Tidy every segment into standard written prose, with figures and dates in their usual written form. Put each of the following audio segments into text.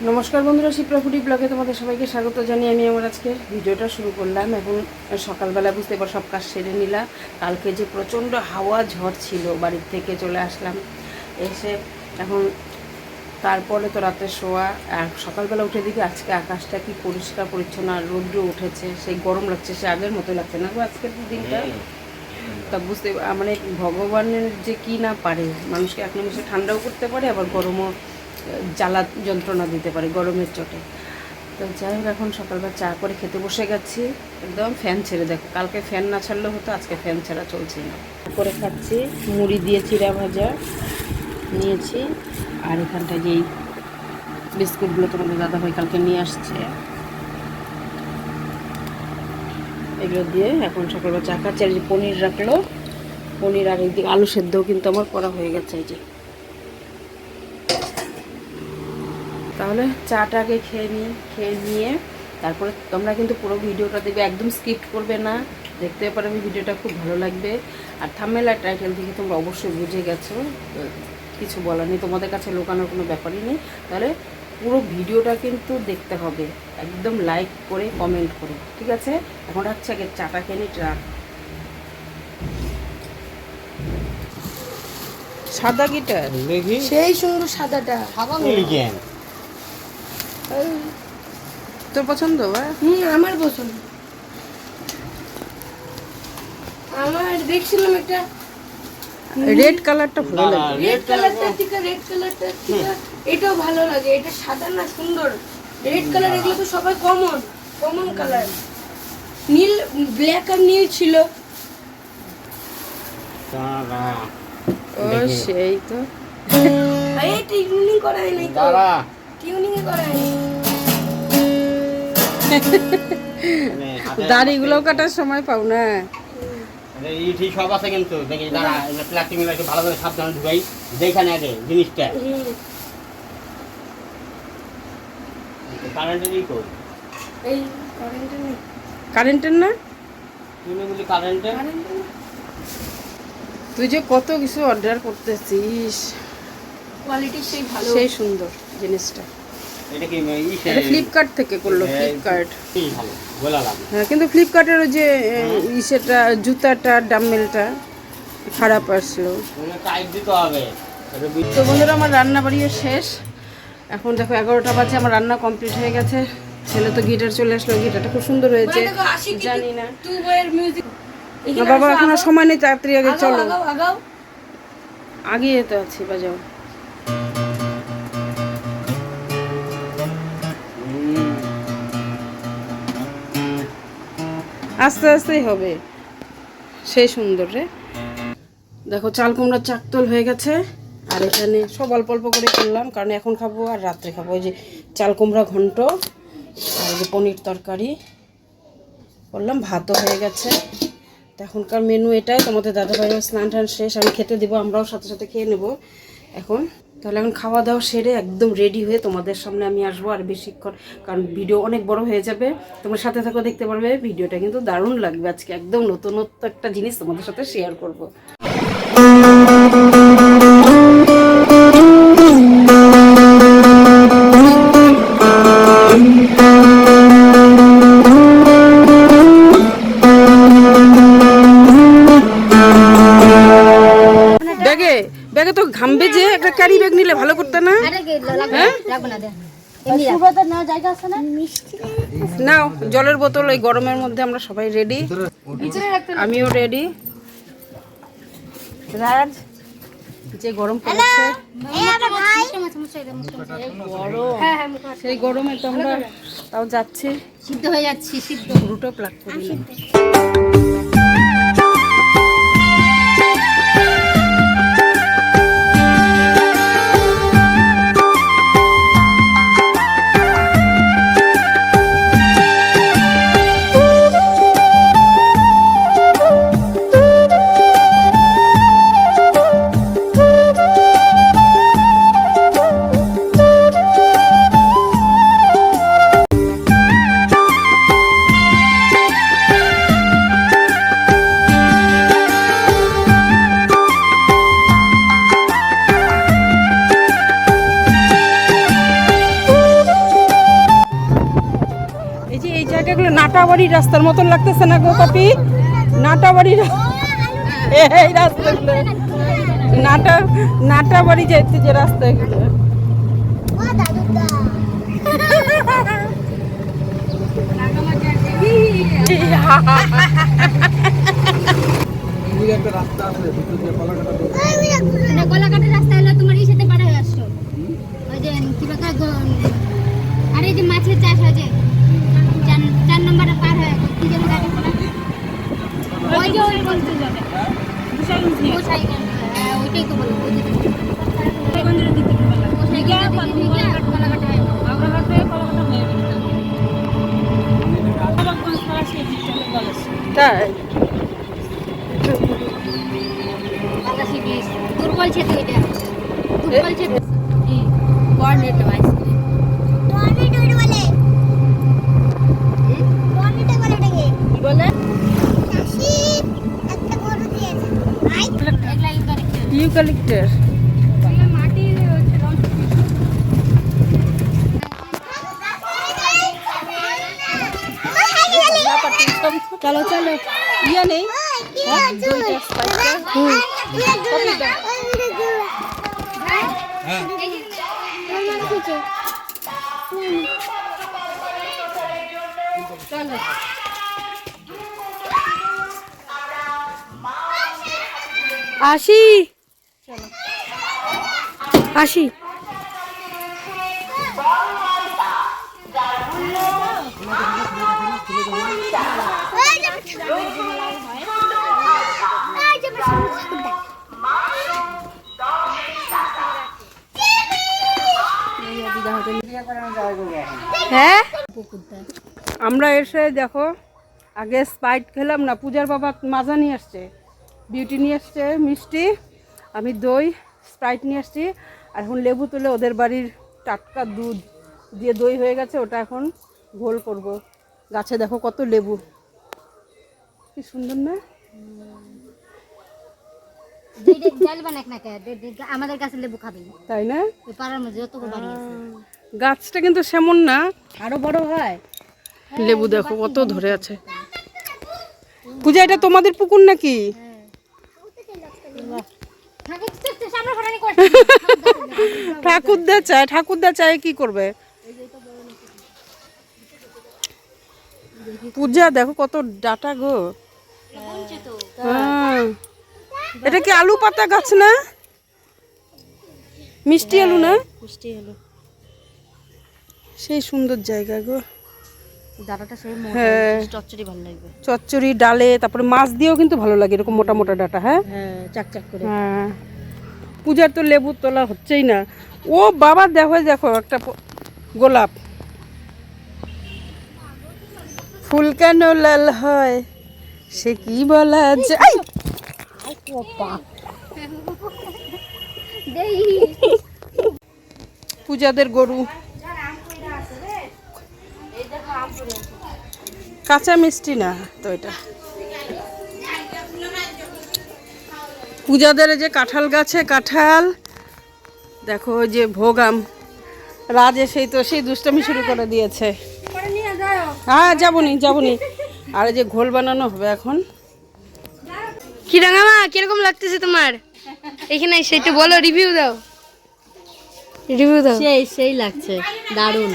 নমস্কার বন্ধুরা, শিপ্রা ফুডি ব্লগে তোমাদের সবাইকে স্বাগত জানিয়ে আমি আমার আজকে ভিডিওটা শুরু করলাম। এখন সকালবেলা বুঝতে পার সব কাজ সেরে নিলাম। কালকে যে প্রচণ্ড হাওয়া ঝড় ছিল, বাড়ির থেকে চলে আসলাম, এসে এখন তারপরে তো রাতে শোয়া। আর সকালবেলা উঠে দেখি আজকে আকাশটা কি পরিষ্কার পরিচ্ছন্ন, আর রৌদ্র উঠেছে, সেই গরম লাগছে, সে আগের মতো লাগছে না গো আজকের দিনটা। তা বুঝতে মানে ভগবানের যে কি না পারে, মানুষকে এক নিমিষে ঠান্ডাও করতে পারে, আবার গরমও জ্বালা যন্ত্রণা দিতে পারে গরমের চোটে। তো যাই হোক, এখন সকালবেলা চা করে খেতে বসে গেছি, একদম ফ্যান ছেড়ে। দেখো কালকে ফ্যান না ছাড়লেও হতো, আজকে ফ্যান ছাড়া চলছে না। করে খাচ্ছি, মুড়ি দিয়ে চিড়া ভাজা নিয়েছি, আর এখানটায় যেই বিস্কুটগুলো তোমাদের দাদাভাই কালকে নিয়ে আসছে, এগুলো দিয়ে এখন সকালবেলা চা খাচ্ছি। আর যে পনির রাখলো, পনির, আর একদিকে আলু সেদ্ধও কিন্তু আমার করা হয়ে গেছে। এই যে তাহলে চাটা আগে খেয়ে নিয়ে তারপরে তোমরা কিন্তু পুরো ভিডিওটা দেখবে, একদম স্কিপ করবে না, দেখতে পারবে, ভিডিওটা খুব ভালো লাগবে। আর থাম্বনেল আর টাইটেল থেকে তোমরা অবশ্যই বুঝে গেছো, কিছু বলার নেই, তোমাদের কাছে লুকানোর কোনো ব্যাপারই নেই। তাহলে পুরো ভিডিওটা কিন্তু দেখতে হবে, একদম লাইক করে কমেন্ট করে, ঠিক আছে? এখন রাখছি, আগে চাটা খেয়ে নিই। সাদা গিটার সেই সুন্দর, সাদাটা তোর পছন্দ? আমার পছন্দ। আমার দেখছিলাম একটা রেড কালারটা ভালো লাগে, রেড কালারটা এটাও ভালো লাগে। এটা সাদা না, সুন্দর রেড কালার। এগুলো তো সবাই কমন কালার। নীল, ব্ল্যাক আর নীল ছিল। ও সেই তো। এই টিউনিং করা হয়নি তো, টিউনিং করা হয়নি। দাড়িগুলো কাটার সময় পাও না। ঠিক সব আছে কিন্তু দেখি দাঁড়া, প্লাস্টিক মিলে ভালো করে সাবধানে ঢুকাই, যেখানে আগে জিনিসটা কারেন্টের এই কারেন্টের না, তুমি বলি কারেন্টের। তুই যে কত কিছু অর্ডার করতেছিস, কোয়ালিটি সেই ভালো, সেই সুন্দর জিনিসটা। এটা কি এটা ফ্লিপকার্ট থেকে করলো, ফ্লিপকার্ট। ভালো গোলা লাগে। হ্যাঁ, কিন্তু ফ্লিপকার্টের ওই যে সেটা জুতাটা, ডাম্বেলটা খারাপ আসলো। টাইট দিতে হবে। তো বন্ধুরা, আমার রান্না বাড়িও শেষ। এখন দেখো 11টা বাজে, আমার রান্না কমপ্লিট হয়ে গেছে। ছেলে তো গিটার চলে আসলো, গিটারটা খুব সুন্দর হয়েছে, জানি না। না বাবা, এখন আর সময় নেই, তাড়াতাড়ি আগে চলো, আগে যেতে আছি, বাজাও। আস্তে আস্তেই হবে, সেই সুন্দর রে। দেখো চাল কুমড়ার চাকতল হয়ে গেছে, আর এখানে সব অল্প অল্প করে করলাম, কারণ এখন খাবো আর রাত্রে খাবো। ওই যে চাল কুমড়া ঘন্ট, আর যে পনির তরকারি করলাম, ভাতও হয়ে গেছে। তো এখনকার মেনু এটাই। তোমাদের দাদাভাইয়ের স্নান টান শেষ, আমি খেতে দেবো, আমরাও সাথে সাথে খেয়ে নেব এখন। তাহলে এখন খাওয়া দাওয়া সেরে একদম রেডি হয়ে তোমাদের সামনে আমি আসবো, আর বেশিক্ষণ, কারণ ভিডিও অনেক বড় হয়ে যাবে। তোমার সাথে থাকো, দেখতে পারবে, ভিডিওটা কিন্তু দারুণ লাগবে আজকে। একদম নতুনত্ব একটা জিনিস তোমাদের সাথে শেয়ার করব। ব্যাগে তো ঘামবে, যে একটা ক্যারি ব্যাগ নিলে ভালো করতে না? নাও জলের বোতল, ওই গরমের মধ্যে আমরা সবাই রেডি, আমিও রেডি। রাজ, যে গরম পড়েছে, সেই গরমে তো আমরা তাও যাচ্ছি, সিদ্ধ হয়ে যাচ্ছি, সিদ্ধ রুটো প্লাগ করি। নাটাবাড়ি রাস্তার মতন লাগতেছে না গো কপি? নাটাবাড়ি এই রাস্তাগুলো নাটাবাড়ি যাইতে যে রাস্তাগুলো। কলাকাটের রাস্তা হলো তোমার এই সাথে পার হয়ে আসছো, ওই যে কি বলে আরে যে মাছের চাষ হয় যে 4 নম্বরে পার হয়ে কি যেন গাড়ি পড়া ওই যে ওই বলতে যাবে গোসাইগঞ্জ, ওইটাই তো বলবো গোসাইগঞ্জের দিকে কলাকাটা হয় তাই আকাশি বীজ দুর্বল ছেলে ওইটা দুর্বল ছেলে কোঅর্ডিনেট ভাই ইউক্যালিপ্টাস। চলো চলো ইয়া নেই আসি আসি হ্যাঁ আমরা এসে দেখো আগে স্প্রাইট খেলাম না, পূজার বাবা মাজা নিয়ে আসছে, বিউটি নিয়ে আসছে মিষ্টি, আমি দই স্প্রাইট নিয়ে আসছি, আর এখন লেবু তুলে ওদের বাড়ির টাটকা দুধ দিয়ে দই হয়ে গেছে, ওটা এখন ঘোল করব। গাছে দেখো কত লেবু, কি সুন্দর না? আমাদের কাছে লেবু খাবে তাই না? পাড়ার মধ্যে যত বাড়ি আছে গাছটা কিন্তু সেমন না, আরো বড় হয়। লেবু দেখো কত ধরে আছে। পূজা এটা তোমাদের পুকুর নাকি? ঠাকুরদা চায় কি করবে? পূজা দেখো কত ডাটা গো। হ্যাঁ, এটা কি আলু পাতা গাছ না? মিষ্টি আলু না? মিষ্টি হলো সেই সুন্দর জায়গা গো। ডাটাটা সেই হ্যাঁ, চচ্চড়ি ভালো লাগবে। চচ্চড়ি ডালে, তারপরে মাছ দিয়েও কিন্তু ভালো লাগে, এরকম মোটা মোটা ডাটা। হ্যাঁ হ্যাঁ, চাকচাক করে। হ্যাঁ, পূজার তো লেবু তোলা হচ্ছেই না। ও বাবা দেখো দেখো একটা গোলাপ ফুল কেন লাল হয় সে কি বলা যায়? পূজাদের গরু কাঁচা মিষ্টি না তো এটা। পূজাদের যে কাঁঠাল গাছে কাঁঠাল দেখো, ওই যে ভোগাম রাজে সেই দুষ্টামি শুরু করে দিয়েছে। হ্যাঁ যাবনি। আর এই যে ঘোল বানানো হবে এখন। কি রাঙামা কিরকম লাগতেছে তোমার এখানে? সেটা বলো, রিভিউ দাও। সেই লাগছে, দারুণ।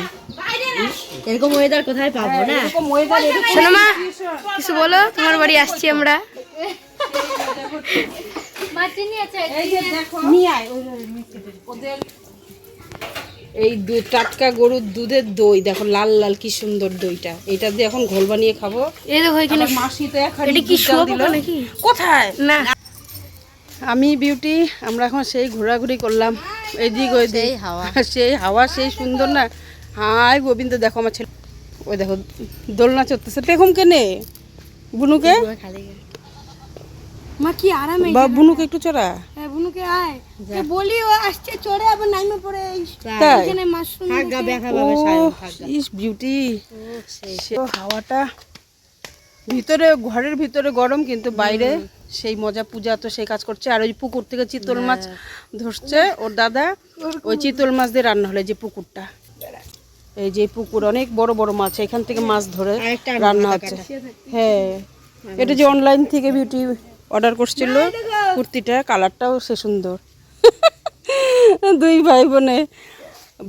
এরকম ওয়েদার কোথায় পাবো না? শোনো মা, কিছু বলো, তোমার বাড়ি আসছি আমরা। এই টাটকা গরুর দুধের দই দেখো, লাল লাল কি সুন্দর দইটা, এটা দিয়ে এখন ঘোল বানিয়ে খাবো। এই দেখো এখানে মাসি তো এটা কি শুয়োপোকা নাকি? কোথায় না, আমি বিউটি আমরা এখন সেই ঘোরাঘুরি করলাম এইদিক ওই দিক, সেই হাওয়া সেই সুন্দর না। হাই গোবিন্দ দেখো আমার ছেলে, ওই দেখো দোলনা চড়তেছে। টেকুম কেনে বুনুকে, মা কি আরামে। বা বুনুকে একটু চড়া। হ্যাঁ বুনুকে আয়, বলি ও আসছে চড়ে আবার নাইমে পড়ে তাই? এখানে মাশরুম ইস বিউটি, হাওয়াটা ভিতরে ঘরের ভিতরে গরম, কিন্তু বাইরে সেই মজা। পূজা তো সেই কাজ করছে, আর ওই পুকুর থেকে চিতল মাছ ধরছে ওর দাদা, ওই চিতল মাছ দিয়ে রান্না হলো যে পুকুরটা। এই যে পুকুর অনেক বড় বড় মাছ, এখান থেকে মাছ ধরে রান্না হচ্ছে। হ্যাঁ, এটা যে অনলাইন থেকে বিউটি অর্ডার করছিল কুর্তিটা, কালারটাও সে সুন্দর। দুই ভাই বোনে,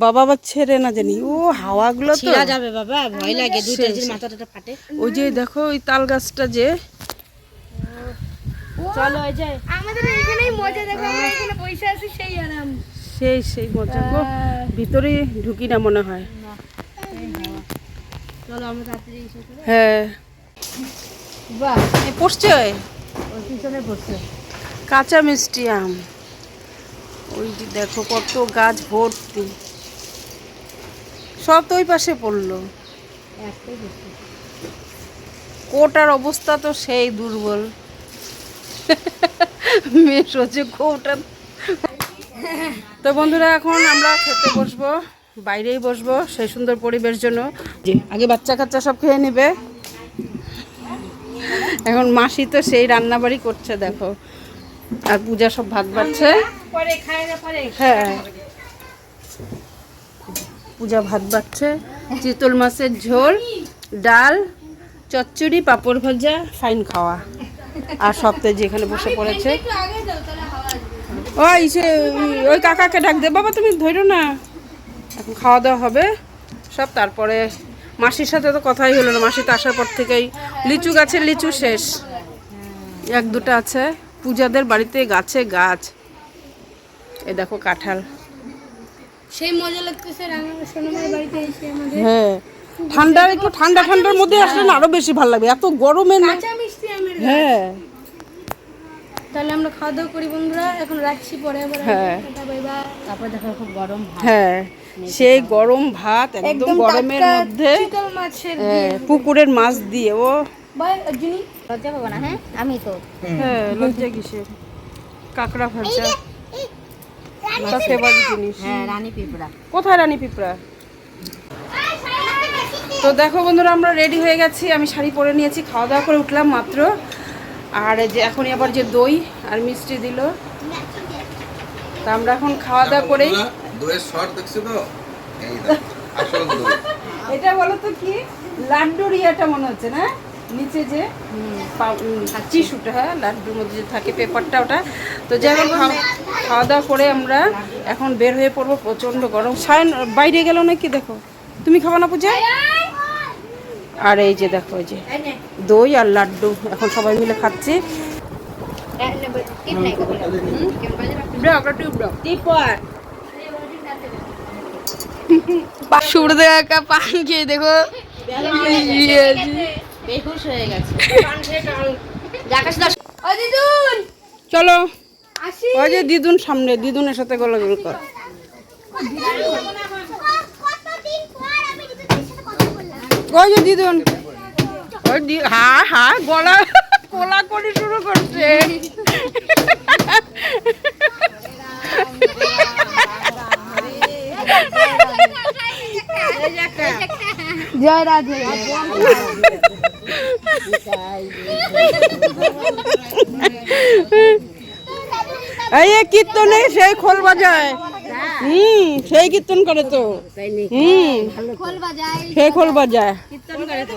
বাবা আবার ছেড়ে না জানি, ও হাওয়াগুলো তো যাবে বাবা, ভয় লাগে, দুইটা যে মাথাটা ফাটে। ওই যে দেখো ওই তাল গাছটা যে, চলো ওই যে আমাদের এখানেই মজা, দেখো আমরা এখানে বসে আছি, সেই আরাম। সেই মজা গো, ভিতরে ঢুকি না মনে হয়। চলো আমরা তাড়াতাড়ি এসে পড়ি। হ্যাঁ, বাহ, এই পড়ছে ওর পিছনে বসছে। কাঁচা মিষ্টি আম, ওই যে দেখো কত গাছ ভর্তি, সব তো ওই পাশে পড়লো। একটাই বসছে। কোটার অবস্থা তো সেই দুর্বল, মেয়ে সোচে কোটা। তো বন্ধুরা, এখন আমরা খেতে বসবো, বাইরেই বসবো সেই সুন্দর পরিবেশ জন্য। যে আগে বাচ্চা কাচ্চা সব খেয়ে নেবে, এখন মাসি তো সেই রান্নাবাড়ি করছে দেখো, আর পূজা সব ভাত বাড়ছে। হ্যাঁ, পূজা ভাত বাড়ছে, চিতল মাছের ঝোল, ডাল, চচ্চড়ি, পাঁপড় ভাজা, ফাইন খাওয়া। আর সপ্তাহে যেখানে বসে পড়েছে, ওই সে ওই কাকাকে ডাক দে, বাবা তুমি ধরো না, এখন খাওয়া দাওয়া হবে সব। তারপরে মাসির সাথে তো কথাই হলো না, মাসি তো আসার পর থেকেই লিচু গাছের লিচু শেষ, এক দুটো আছে। পূজাদের বাড়িতে গাছে গাছ, এ দেখো কাঁঠাল। সেই মজা লাগতেছে রান্না সোনামার বাড়িতে এসে আমাদের। হ্যাঁ, ঠান্ডা একটু ঠান্ডার মধ্যে আসলে না আরো বেশি ভালো লাগবে, এত গরমে না। কাঁচা মিষ্টি আমের। হ্যাঁ, তাহলে আমরা খাওয়া দাওয়া করি বন্ধুরা, এখন রাখছি, পরে আবার হ্যাঁ। Bye bye. তারপর দেখো খুব গরম ভাত, হ্যাঁ, সেই গরম ভাত একদম গরমের টাটকা মধ্যে, চিতল মাছের হ্যাঁ, পুকুরের মাছ দিয়ে। ও বাই অর্জুনি। লজ্জা পাবো না, হ্যাঁ আমি তো হ্যাঁ, লজ্জা কিসের, কাঁকড়া ভাজা, তার ফেভারিট জিনিস। হ্যাঁ, রানী পিঁপড়া। কোথায় রানী পিঁপড়া? তো দেখো বন্ধুরা, আমরা রেডি হয়ে গেছি, আমি শাড়ি পরে নিয়েছি, খাওয়া দাওয়া করে উঠলাম মাত্র। আর এই যে এখনই আবার যে দই আর মিষ্টি দিল, তা আমরা এখন খাওয়া দাওয়া করেই। দইয়ের শর্ট দেখছো তো, এই দেখো আসল দই। এটা বলো তো কি, লাড্ডুর ইয়াটা মনে হচ্ছে না, নিচে যে চিশুটা, হ্যাঁ লাড্ডুর মধ্যে যে থাকে পেপারটা, ওটা। তো যাই হোক, খাওয়া দাওয়া করে আমরা এখন বের হয়ে পড়বো, প্রচণ্ড গরম। সায়ন বাইরে গেল নাকি, দেখো তুমি খাবো না পূজা? আর এই যে দেখো, এই যে দই আর লাড্ডু এখন সবাই মিলে খাচ্ছি। সূর্যদেব একা পান খেয়ে দেখো বেহুশ হয়ে গেছে। দিদুন চলো, আসি। ওই যে দিদুন সামনে, দিদুনের সাথে গলাগলি কর। ওই যে দিদুন, ওই হ্যাঁ গলা কোলা করে শুরু করছে। জয় রাধে। এই কীর্তনে সেই খোল বাজায়, সেই কীর্তন করে তো, খোল বাজাই, সেই খোল বাজায়। কীর্তন করে তো।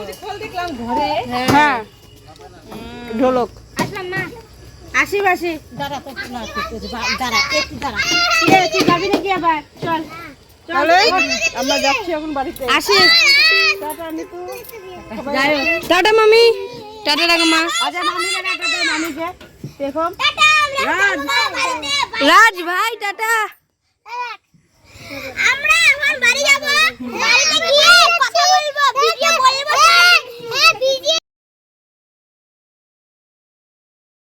হ্যাঁ, ঢোলক। আসলাম মা। আসি বাসি। দাঁড়া তো, না দাঁড়া একটু দাঁড়া। তুই যাবি নাকি আবার? চল তাহলে আমরা যাচ্ছি এখন বাড়িতে। আসি। টাটা নিতু, টাটা মামি, টাটা রাখো মা। আচ্ছা মামিকে না, টাটা মামিকে দেখো। রাজ ভাই টাটা। আমরা এখন বাড়ি যাব, বাড়িতে গিয়ে